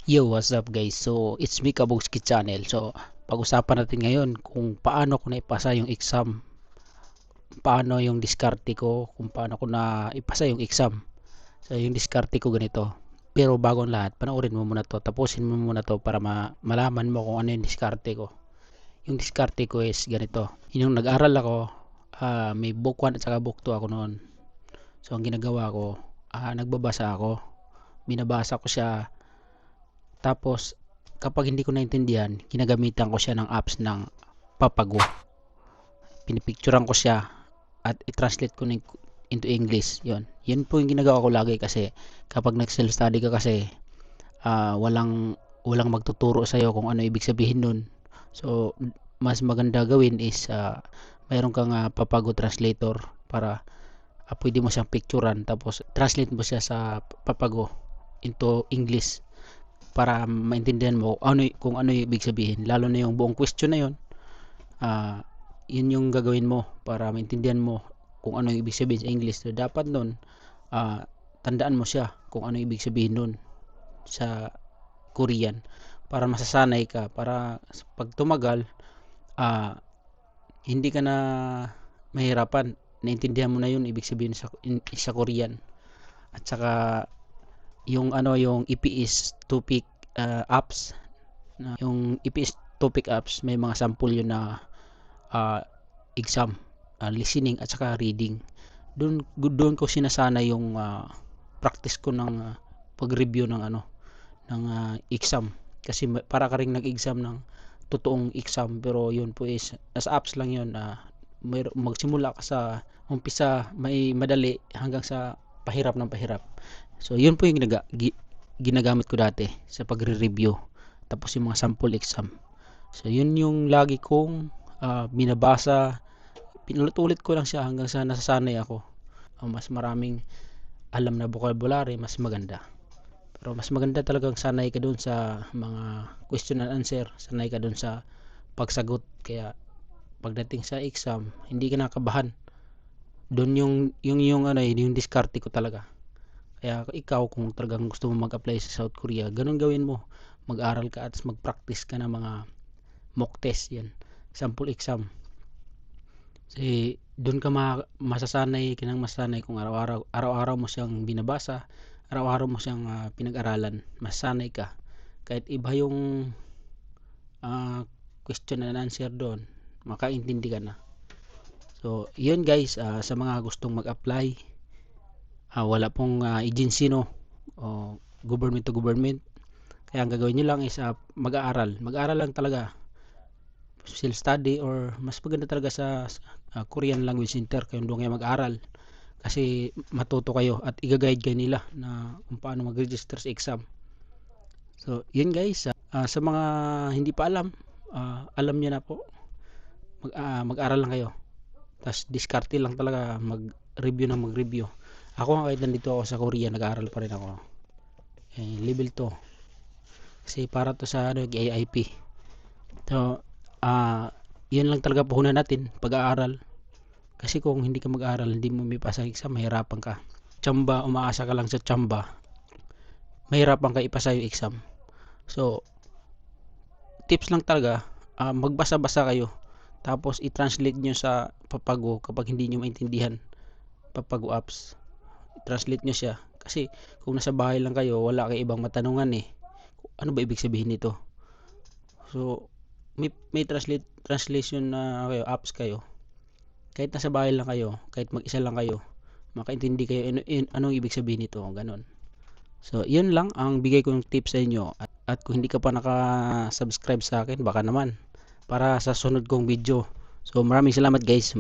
Yo, what's up guys? So, it's me Kabugski Channel. So, pag-usapan natin ngayon kung paano ko naipasa yung exam, paano yung diskarte ko, kung paano ko na ipasa yung exam. So, yung diskarte ko ganito. Pero bago ang lahat, panoorin mo muna to, tapusin mo muna to para malaman mo kung ano yung diskarte ko. Yung diskarte ko is ganito. Yung nag-aral ako, may book 1 at saka book 2 ako noon. So, ang ginagawa ko, nagbabasa ako. Binabasa ko siya. Tapos, kapag hindi ko naintindihan, ginagamitan ko siya ng apps ng Papago. Pinipicturean ko siya at i-translate ko into English. Yun po yung ginagawa ko lagi kasi kapag nag-self-study ka kasi walang magtuturo sa iyo kung ano ibig sabihin nun. So, mas maganda gawin is mayroon kang Papago translator para pwede mo siyang picturean tapos translate mo siya sa Papago into English para maintindihan mo kung ano yung ibig sabihin, lalo na yung buong question na yun. Yun yung gagawin mo para maintindihan mo kung ano yung ibig sabihin sa English. So dapat nun tandaan mo siya kung ano yung ibig sabihin nun sa Korean para masasanay ka, para pag tumagal hindi ka na mahirapan, naintindihan mo na yun ibig sabihin sa Korean. At saka yung EPS topic apps, yung EPS topic apps, may mga sample yun na exam, listening at saka reading. Doon ko sinasana yung practice ko ng pag-review ng exam, kasi para ka ring nag-exam ng totoong exam, pero yun po is as apps lang yun. Magsimula ka sa umpisa may madali hanggang sa pahirap ng pahirap. So yun po yung ginagamit ko dati sa pagre-review tapos yung mga sample exam. So yun yung lagi kong binabasa, pinulit-ulit ko lang siya hanggang sa nasasanay ako. Mas maraming alam na vocabulary, mas maganda. Pero mas maganda talagang sanay ka dun sa mga question and answer, sanay ka dun sa pagsagot, kaya pagdating sa exam hindi ka nakabahan. Doon yung diskarte ko talaga. Kaya ikaw kung talagang gusto mo mag-apply sa South Korea, ganun gawin mo. Mag-aral ka at mag-practice ka ng mga mock test yan. Sample exam. Kasi doon ka masasanay kung araw-araw mo siyang binabasa, araw-araw mo siyang pinag-aralan, masanay ka. Kahit iba yung question and answer doon, makaintindi ka na. So, yun guys, sa mga gustong mag-apply, wala pong agency, no, o government to government. Kaya ang gagawin nyo lang is mag-aaral lang talaga, self study, or mas maganda talaga sa Korean Language Center kayo doon kayo mag-aaral, kasi matuto kayo at i-guide kayo nila na kung paano mag-register sa exam. So yun guys, sa mga hindi pa alam, alam nyo na po. Mag-aral lang kayo, tapos diskarte lang talaga, mag-review. Ako nga, kahit nandito ako sa Korea, nag-aaral pa rin ako. Level 2 kasi para to sa AIP. So yun lang talaga puhunan natin, pag-aaral. Kasi kung hindi ka mag-aaral, hindi mo may pasa exam, mahirapan ka. Tsamba, umaasa ka lang sa tsamba, mahirapan ka ipasa yung exam. So tips lang talaga, magbasa-basa kayo, tapos i-translate nyo sa Papago kapag hindi nyo maintindihan Papago apps. I-translate nyo siya, kasi kung nasa bahay lang kayo, wala kayo ibang matanungan ano ba ibig sabihin nito. So may translation na kayo, apps kayo, kahit nasa bahay lang kayo, kahit mag-isa lang kayo, makaintindi kayo anong ibig sabihin nito, ganun. So yun lang ang bigay kong tips sa inyo, at kung hindi ka pa naka-subscribe sa akin, baka naman, para sa sunod kong video. So maraming salamat guys.